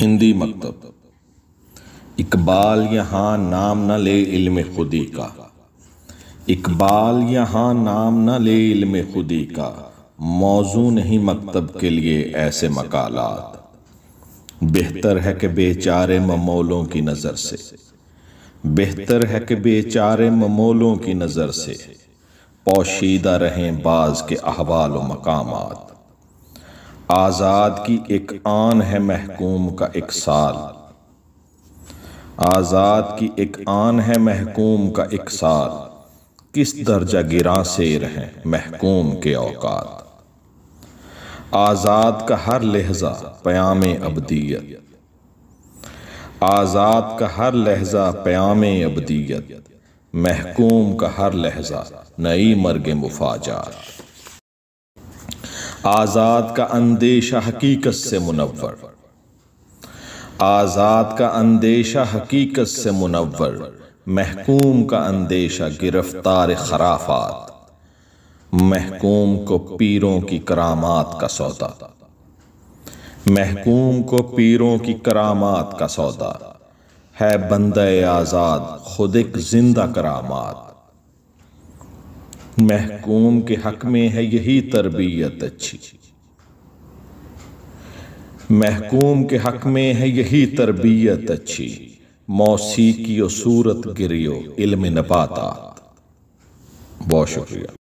ہندی مکتب۔ اقبال یہاں نام نہ لے علم خودی کا، اقبال یہاں نام نہ لے علم خودی کا، موضوع نہیں مکتب کے لیے ایسے مقالات۔ بہتر ہے کہ بیچارے ممولوں کی نظر سے، بہتر ہے کہ بیچارے ممولوں کی نظر سے پوشیدہ رہیں بعض کے احوال و مقامات۔ آزاد کی ایک آن ہے محکوم کا ایک سال، آزاد کی ایک آن ہے محکوم کا ایک سال، کس درجہ گراں سیر ہیں محکوم کے اوقات۔ آزاد کا ہر لحظہ پیام ابدیت، آزاد کا ہر لحظہ پیام ابدیت، محکوم کا ہر لحظہ نئی مرگ مفاجات۔ آزاد کا اندیشہ حقیقت سے منور، آزاد کا اندیشہ حقیقت سے منور، محکوم کا اندیشہ گرفتار خرافات۔ محکوم کو پیروں کی کرامات کا سودا، محکوم کو پیروں کی کرامات کا سودا، ہے بندہ آزاد خود ایک زندہ کرامات۔ محکوم کے حق میں ہے یہی تربیت اچھی، محکوم کے حق میں ہے یہی تربیت اچھی، موسیقی و صورت گری و علم نباتات۔ بہت شکریہ۔